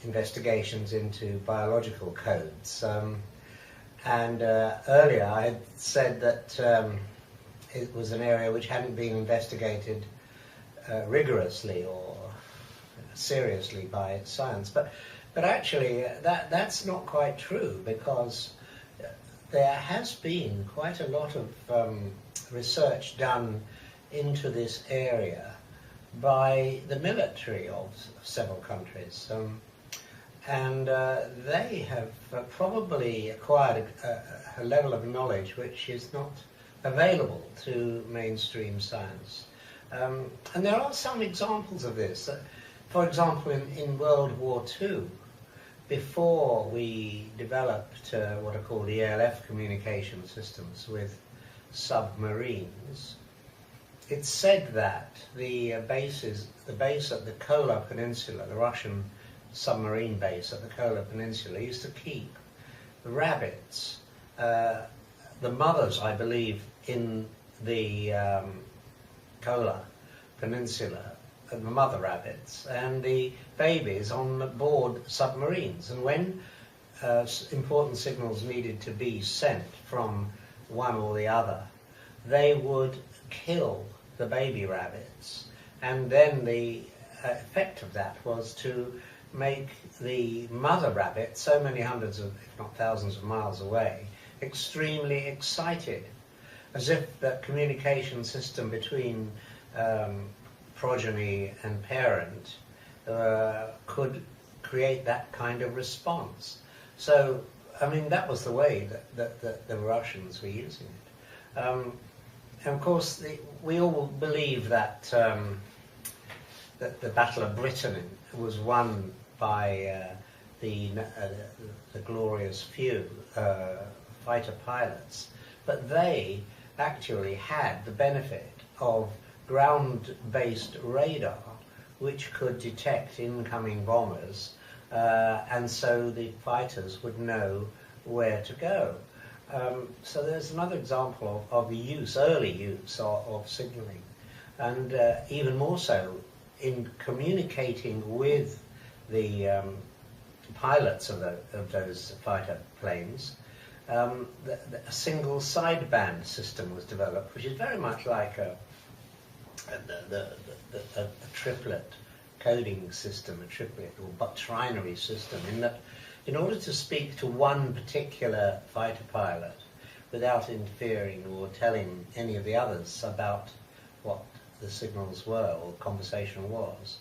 Investigations into biological codes, and earlier I had said that it was an area which hadn't been investigated rigorously or seriously by science, but actually that's not quite true, because there has been quite a lot of research done into this area by the military of several countries. And they have probably acquired a level of knowledge which is not available to mainstream science. And there are some examples of this. For example, in World War II, before we developed what are called ELF communication systems with submarines, it's said that the base at the Kola Peninsula, the Russian submarine base at the Kola Peninsula, used to keep the rabbits, the mothers, I believe, in the Kola Peninsula, the mother rabbits, and the babies on board submarines. And when important signals needed to be sent from one or the other, they would kill the baby rabbits, and then the effect of that was to make the mother rabbit, so many hundreds of, if not thousands of miles away, extremely excited, as if the communication system between progeny and parent could create that kind of response. So, I mean, that was the way that the Russians were using it. And of course, we all believe that that the Battle of Britain was won by the glorious few fighter pilots, but they actually had the benefit of ground-based radar which could detect incoming bombers, and so the fighters would know where to go. So there's another example of early use of signaling, and even more so in communicating with the pilots of those fighter planes. A single sideband system was developed, which is very much like a triplet coding system, a triplet or trinary system, in that in order to speak to one particular fighter pilot without interfering or telling any of the others about what the signals were or the conversation was,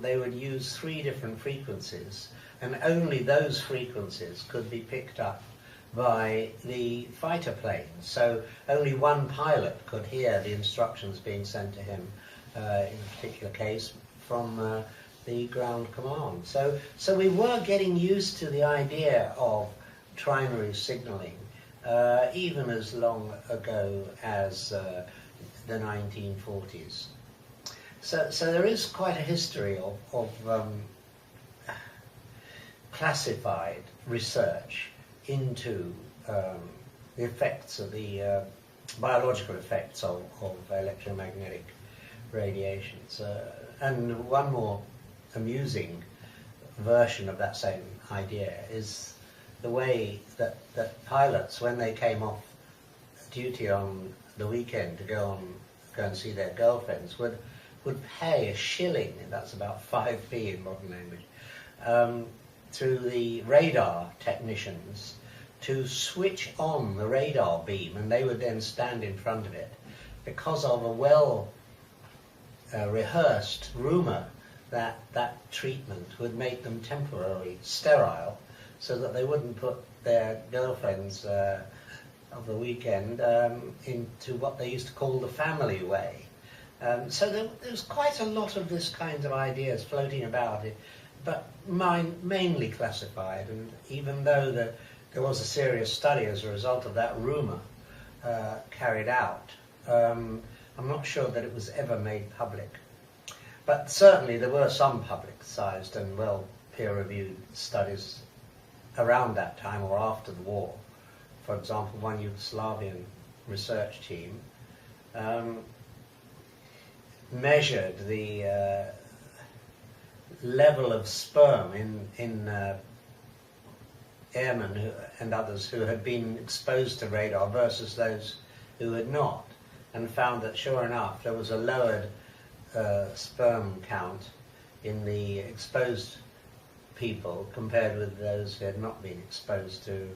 they would use 3 different frequencies, and only those frequencies could be picked up by the fighter planes. So only one pilot could hear the instructions being sent to him, in a particular case, from the ground command. So we were getting used to the idea of trinary signaling even as long ago as the 1940s. So there is quite a history of classified research into the effects of the biological effects of electromagnetic radiations. And one more amusing version of that same idea is the way that pilots, when they came off duty on the weekend to go and see their girlfriends, would pay a shilling, and that's about 5p in modern language, to the radar technicians to switch on the radar beam, and they would then stand in front of it, because of a well rehearsed rumour that treatment would make them temporarily sterile, so that they wouldn't put their girlfriends of the weekend into what they used to call the family way. So there's quite a lot of this kind of ideas floating about it, but mainly classified. And even though there was a serious study as a result of that rumour carried out, I'm not sure that it was ever made public. But certainly there were some publicised and well peer-reviewed studies around that time or after the war. For example, one Yugoslavian research team measured the level of sperm in airmen and others who had been exposed to radar versus those who had not, and found that sure enough there was a lowered sperm count in the exposed people compared with those who had not been exposed to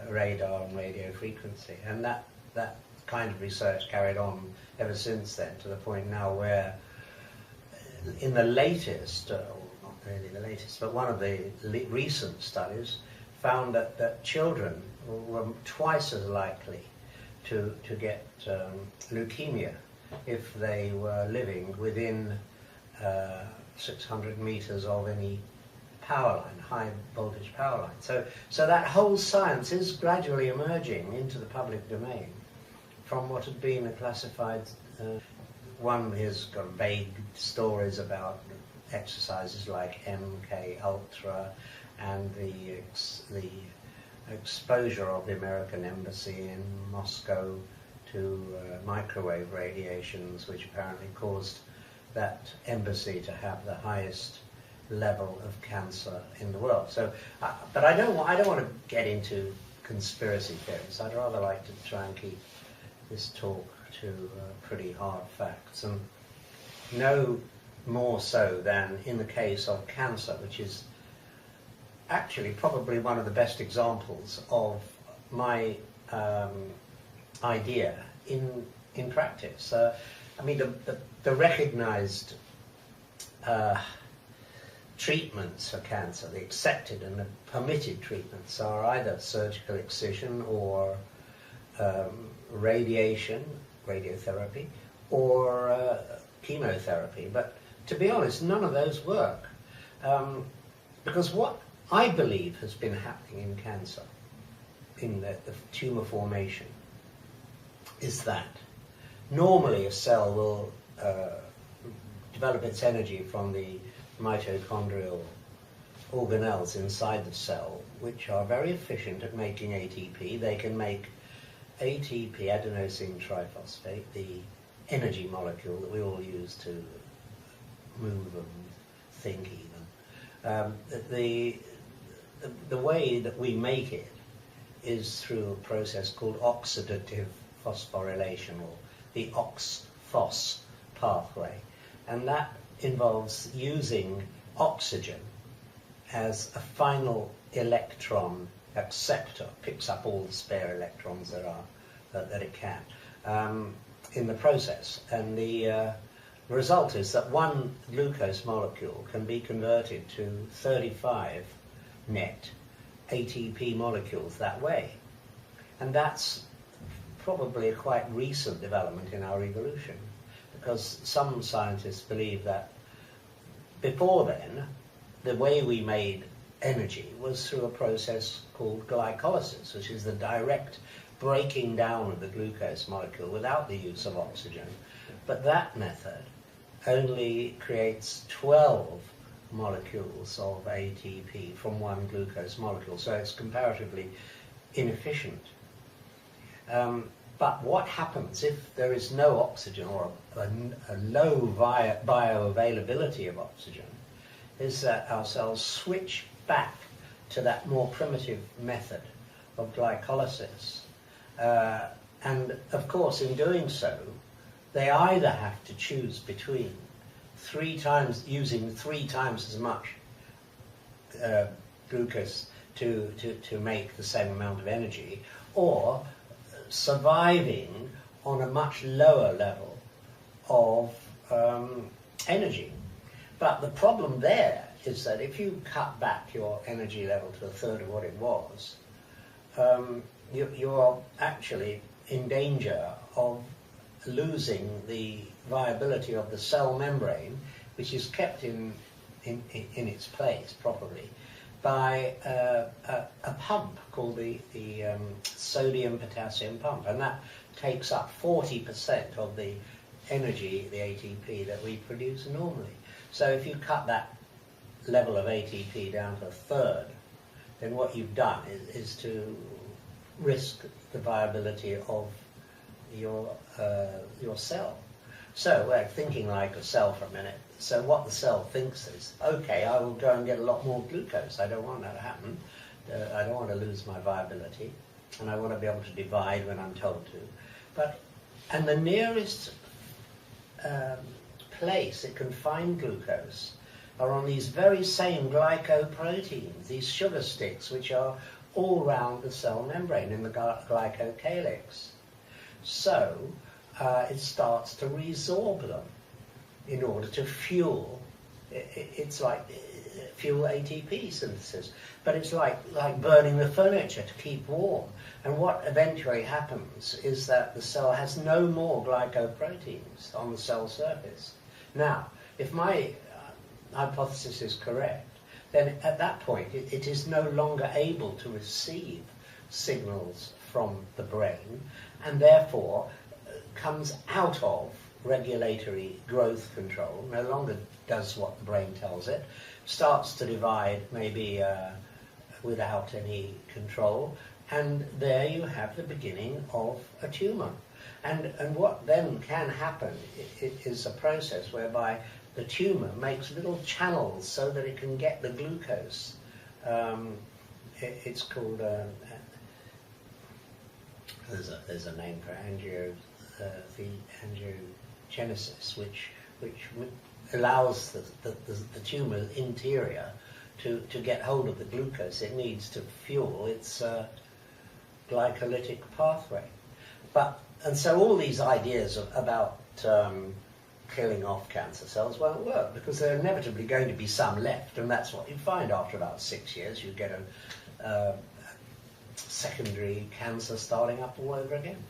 radar and radio frequency. And that kind of research carried on ever since then, to the point now where in the latest, not really the latest, but one of the recent studies found that children were twice as likely to get leukemia if they were living within 600 meters of any power line, high voltage power line. So that whole science is gradually emerging into the public domain from what had been a classified. One has got vague stories about exercises like MK Ultra and the exposure of the American embassy in Moscow to microwave radiations, which apparently caused that embassy to have the highest level of cancer in the world. So, but I don't want to get into conspiracy theories. I'd rather like to try and keep this talk to pretty hard facts, and no more so than in the case of cancer, which is actually probably one of the best examples of my idea in practice. I mean, the recognized treatments for cancer, the accepted and the permitted treatments, are either surgical excision or radiation, radiotherapy, or chemotherapy. But to be honest, none of those work. Because what I believe has been happening in cancer, in the tumour formation, is that normally a cell will develop its energy from the mitochondrial organelles inside the cell, which are very efficient at making ATP. They can make ATP, adenosine triphosphate, the energy molecule that we all use to move and think even. The way that we make it is through a process called oxidative phosphorylation, or the OX-phos pathway. And that involves using oxygen as a final electron acceptor, picks up all the spare electrons there are that it can in the process. And the result is that one glucose molecule can be converted to 35 net ATP molecules that way. And that's probably a quite recent development in our evolution, because some scientists believe that before then, the way we made energy was through a process called glycolysis, which is the direct breaking down of the glucose molecule without the use of oxygen. But that method only creates 12 molecules of ATP from one glucose molecule, so it's comparatively inefficient. But what happens if there is no oxygen, or a low bioavailability of oxygen, is that our cells switch back to that more primitive method of glycolysis. And of course, in doing so, they either have to choose between using three times as much glucose to make the same amount of energy, or surviving on a much lower level of energy. But the problem there is that if you cut back your energy level to a third of what it was, you're actually in danger of losing the viability of the cell membrane, which is kept in in its place properly by a pump called the sodium-potassium pump, and that takes up 40% of the energy, the ATP, that we produce normally. So if you cut that level of ATP down to a third, then what you've done is to risk the viability of your cell. So we're thinking like a cell for a minute. So what the cell thinks is, okay, I will go and get a lot more glucose. I don't want that to happen. I don't want to lose my viability, and I want to be able to divide when I'm told to. And the nearest place it can find glucose are on these very same glycoproteins, these sugar sticks, which are all round the cell membrane in the glycocalyx. So it starts to resorb them in order to fuel. It's like fuel ATP synthesis, but it's like burning the furniture to keep warm. And what eventually happens is that the cell has no more glycoproteins on the cell surface. Now, if my hypothesis is correct, then at that point it is no longer able to receive signals from the brain, and therefore comes out of regulatory growth control, no longer does what the brain tells it, starts to divide maybe without any control, and there you have the beginning of a tumour. And what then can happen is a process whereby the tumour makes little channels so that it can get the glucose. It's called, there's a name for angiogenesis, which allows the tumour interior to get hold of the glucose it needs to fuel its glycolytic pathway. And so all these ideas about killing off cancer cells won't work, because there are inevitably going to be some left, and that's what you find after about 6 years. You get a secondary cancer starting up all over again.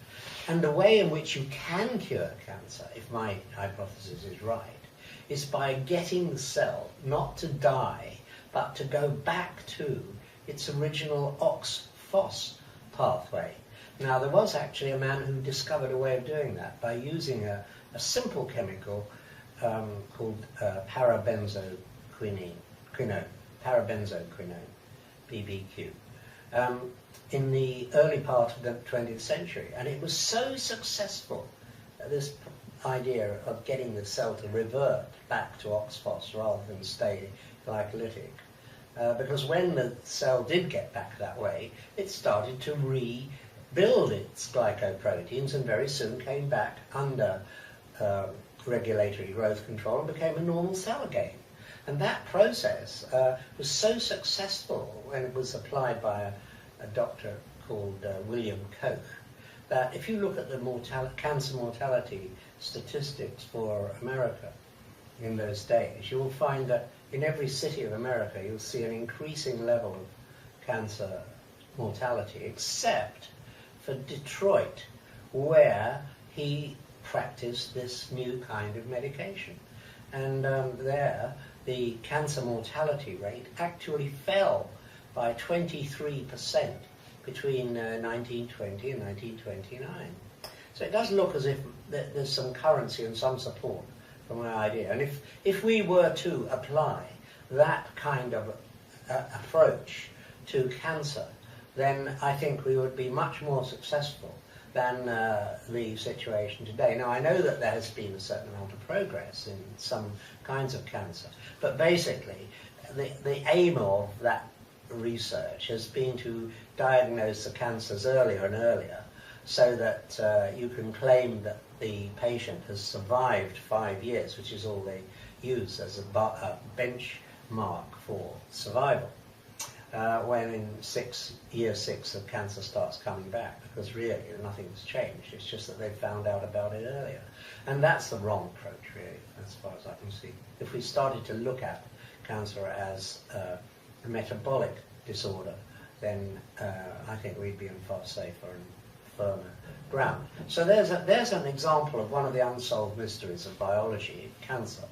And the way in which you can cure cancer, if my hypothesis is right, is by getting the cell not to die, but to go back to its original OX-phos pathway. Now, there was actually a man who discovered a way of doing that by using a simple chemical called parabenzoquinone, PBQ, in the early part of the 20th century. And it was so successful, this idea of getting the cell to revert back to OX-phos rather than stay glycolytic, because when the cell did get back that way, it started to rebuild its glycoproteins, and very soon came back under regulatory growth control and became a normal cell again. And that process was so successful when it was applied by a doctor called William Koch, that if you look at the cancer mortality statistics for America in those days, you will find that in every city of America you'll see an increasing level of cancer mortality, except for Detroit, where he practiced this new kind of medication. And there, the cancer mortality rate actually fell by 23% between 1920 and 1929. So it does look as if there's some currency and some support for my idea. And if we were to apply that kind of approach to cancer, then I think we would be much more successful than the situation today. Now, I know that there has been a certain amount of progress in some kinds of cancer, but basically the aim of that research has been to diagnose the cancers earlier and earlier, so that you can claim that the patient has survived 5 years, which is all they use as a benchmark for survival, when in year 6 of cancer starts coming back, because really nothing's changed. It's just that they found out about it earlier. And that's the wrong approach, really, as far as I can see. If we started to look at cancer as a metabolic disorder, then I think we'd be on far safer and firmer ground. So there's an example of one of the unsolved mysteries of biology, cancer,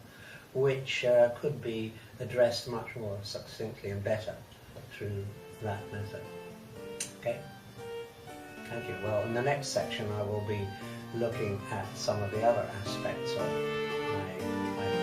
which could be addressed much more succinctly and better through that method. Okay? Thank you. Well, in the next section I will be looking at some of the other aspects of my